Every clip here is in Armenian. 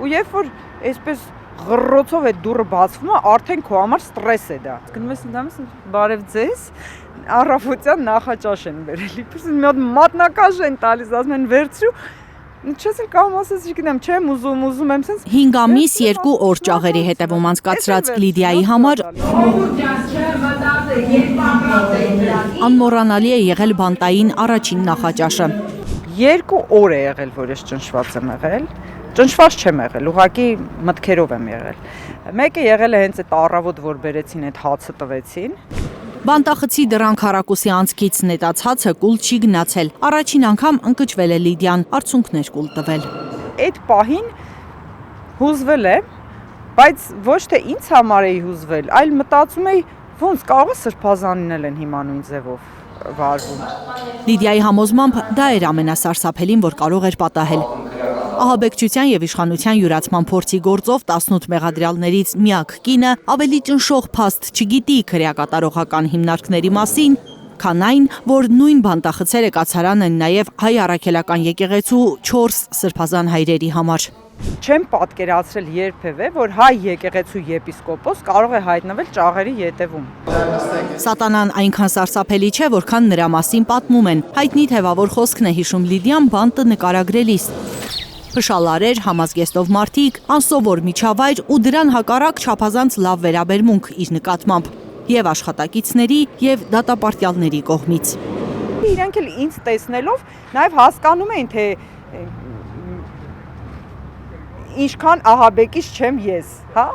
ու երբ որ այսպես Ղռռոցով այդ դուռը բացվում է, արդեն քո համար ստրես է դա։ Գնում ես ընդամենը բարև ձեզ, առավոտյան նախաճաշ են բերել։ Իբրս մի հատ մատնակաշ են տալիս, ասում են վերցրու։ Չես էլ կամ ասես, չգիտեմ, չեմ ուզում եմ sense 5 ամիս 2 օր ճաղերի հետևում անցկացրած Լիդիայի համար անմոռանալի է եղել բանտային առաջին նախաճաշը։ 2 օր է եղել, որ ես ճնշված եմ եղել։ Ճնշված չեմ եղել, ուղղակի մտքերով եմ եղել։ Մեկը եղել է հենց այդ առավոտ, որ բերեցին այդ հացը տվեցին։ Բանտախցի դռան քառակուսի անցքից նետած հացը կուլ չի գնացել։ Առաջին անգամ ընկճվել է Լիդիան, արցունքներ կուլ տվել։ Այդ պահին հուզվել է, բայց ոչ թե ինձ համար էի հուզվել, այլ մտածում էի, ոնց կարող է սրբազանին են հիմա նույն ձևով վարվում։ Լիդիայի համոզմամբ դա էր ամենասարսափելին, որ կարող էր պատահել։ Ահաբեկչության եւ իշխանության յուրացման փորձի գործով 18 մեղադրյալներից միակ կինը ավելի ճնշող փաստ չգիտի քրեակատարողական հիմնարկների մասին, քան այն, որ նույն բանտախցերը կացարան են նաեւ հայ առաքելական եկեղեցու 4 սրբազան հայրերի համար։ Չեմ պատկերացրել երբևէ, որ հայ եկեղեցու եպիսկոպոս կարող է հայտնվել ճաղերի ետևում։ Սատանան այնքան սարսափելի չէ, որքան նրա մասին պատմում են։ Հայտնի թևավոր խոսքն է հիշում Լիդիան բանտը նկարագրելիս։ Փշալարեր, համազգեստով մարդիկ, անսովոր միջավայր ու դրան հակառակ չափազանց լավ վերաբերմունք իր նկատմամբ եւ աշխատակիցների եւ դատապարտյալների կողմից։ Իրենք էլ ինձ տեսնելով նաեւ հասկանում էին, թե ինչքան ահաբեկիչ չեմ ես, հա։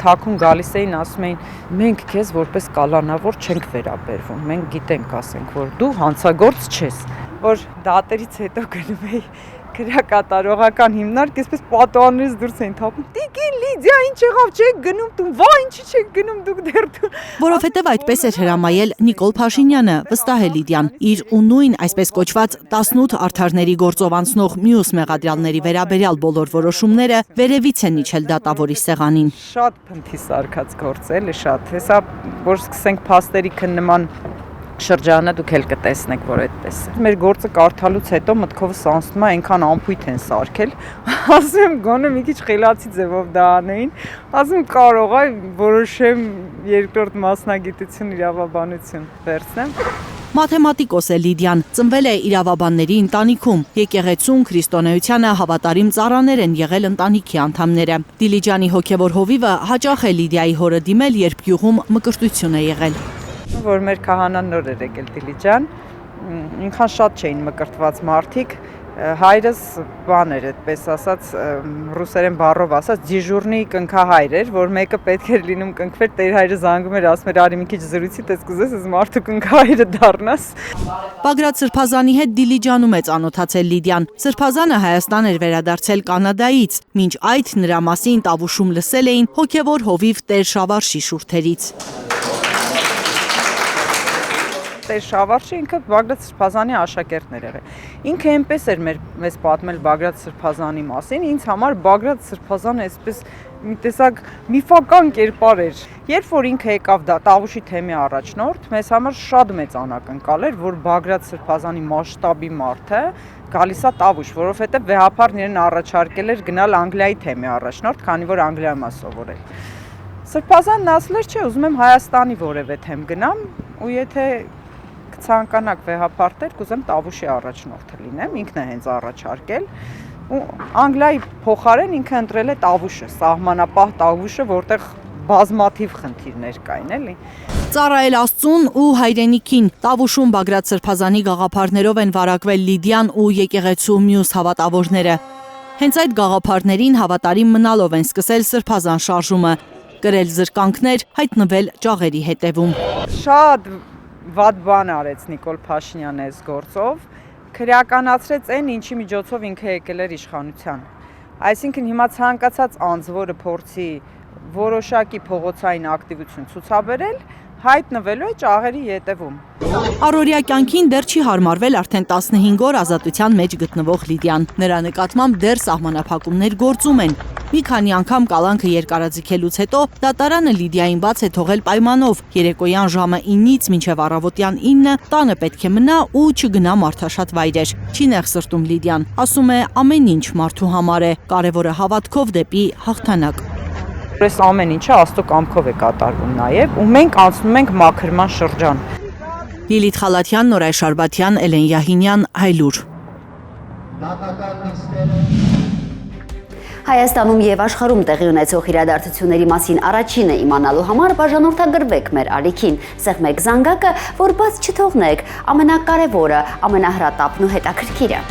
Թաքուն գալիս էին, ասում էին, մենք քեզ որպես կալանավոր չենք վերաբերվում, մենք գիտենք, ասենք, որ դու հանցագործ չես, որ դատերից հետո գնում էի քրեակատարողական հիմնարկ, այսպես պատոհաններից դուրս էին թափում։ Տիկին Լիդիա, ինչ եղավ, չեք գնում տուն, վա, ինչի չեք գնում դուք դեռ տուն։ Որովհետև այդպես էր հրամայել Նիկոլ Փաշինյանը, վստահ է Լիդիան, իր ու նույն այսպես կոչված 18 արդարների գործով անցնող մյուս մեղադրյալների վերաբերյալ բոլոր որոշումները վերևից են իջել դատավորի սեղանին։ Շատ փնթի սարքած գործ էլի, շատ։ Հեսա որ սկսենք փաստերի քննման շրջանը դուք էլ կտեսնեք, որ այդպես է։ Մեր գործը կարդալուց հետո մտքովս անցնում է այնքան ամփույթ են սարքել, ասում եմ գոնե մի քիչ խելացի ձևով դա անեին, ասում կարող է որոշեմ երկրորդ մասնագիտություն իրավաբանություն վերցնեմ։ Մաթեմատիկոս է Լիդիան, ծնվել է իրավաբանների ընտանիքում։ Եկեղեցուն, քրիստոնեությանը հավատարիմ ծառաներ են եղել ընտանիքի անդամները։ Դիլիջանի հոգևոր հովիվը հաճախ է Լիդիայի հորը դիմել, երբ գյուղում մկրտություն է եղել։ Որ մեր քահանան նոր էր եկել Դիլիջան, ինքան շատ չէին մկրտված մարդիկ, հայրս բան էր, այդպես ասած, ռուսերեն բառով ասած, դիժուրնի կնքահայր էր, որ մեկը պետք էր լինում կնքվեր, տեր հայրը զանգում էր, ասում էր արի մի քիչ զրույցի, տես կուզես, ես մարդու կնքահայրը դառնաս։ Բագրատ Սրբազանի հետ Դիլիջանում է ծանոթացել Լիդիան։ Սրբազանը Հայաստան էր վերադարձել Կանադայից, մինչ այդ նրա մասին տավուշում լսել էին հոգևոր հովիվ Տեր Շավարշի շուրթերից։ Տեր Շավարշը ինքը Բագրատ Սրբազանի աշակերտն էր եղել։ Ինքը այնպես էր մեզ պատմել Բագրատ Սրբազանի մասին, ինձ համար Բագրատ Սրբազանը այսպես մի տեսակ միֆական կերպար էր։ Երբ որ ինքը եկավ տավուշի թեմի առաջնորդ, մեզ համար շատ մեծ անակնկալ էր, որ Բագրատ Սրբազանի մասշտաբի մարդը գալիս է տավուշ, որովհետև վեհապարն իրեն առաջարկել էր գնալ Անգլիայի թեմի առաջնորդ, քանի որ Անգլիայում է սովորել։ Սրբազանն ասել էր, չէ, ուզում եմ Հայաստանի որևէ թեմ գնամ, ու եթե ցանկանակ վեհապարտեր, կուզեմ տավուշի առաջնորդը լինեմ, ինքն է հենց առաջարկել ու Անգլիայի փոխարեն ինքը ընտրել է տավուշը, սահմանապահ տավուշը, որտեղ բազմաթիվ խնդիրներ կային, էլի։ Ծառայել Աստծուն ու հայրենիքին, տավուշում Բագրատ Սրբազանի գաղափարներով են վարակվել Լիդիան ու եկեղեցու մյուս հավատավորները։ Հենց այդ գաղափարներին հավատարիմ մնալով են սկսել Սրբազան շարժումը, կրել զրկանքներ, հայտնվել ճաղերի հետևում։ Շատ վատ բան արեց Նիկոլ Փաշինյանը այս գործով, քրեականացրեց այն, ինչի միջոցով ինքը եկել էր իշխանության։ Այսինքն հիմա ցանկացած անձ, որը փորձի որոշակի փողոցային ակտիվություն ցուցաբերել, հայտնվելու է ճաղերի ետևում։ Առօրյա կյանքին դեռ չի հարմարվել արդեն 15 օր ազատության մեջ գտնվող Լիդիան։ Նրա նկատմամբ դեռ սահմանափակումներ գործում են։ Մի քանի անգամ կալանքը երկարաձգելուց հետո դատարանը Լիդիային բաց է թողել պայմանով երեկոյան ժամը 9-ից մինչև առավոտյան 9 տանը պետք է մնա ու չգնա մարդաշատ վայրեր։ Չի նեղսրտում Լիդիան, ասում է ամեն ինչ մարդու համար է, կարևորը հավատքով դեպի հաղթանակ։ Այս ամեն ինչը Աստծո կամքով է կատարվում նաև ու մենք անցնում ենք մաքրման շրջան։ Լիլիթ Խալաթյան, Նորայր Շարբաթյան, Էլեն Յահինյան, Հայլուր։ Հայաստանում եւ աշխարհում տեղի ունեցող իրադարձությունների մասին առաջինը իմանալու համար բաժանորդագրվեք մեր ալիքին, սեղմեք զանգակը, որ բաց չթողնեք ամենակարևորը, ամենահրատապն ու հետաքրքիրը։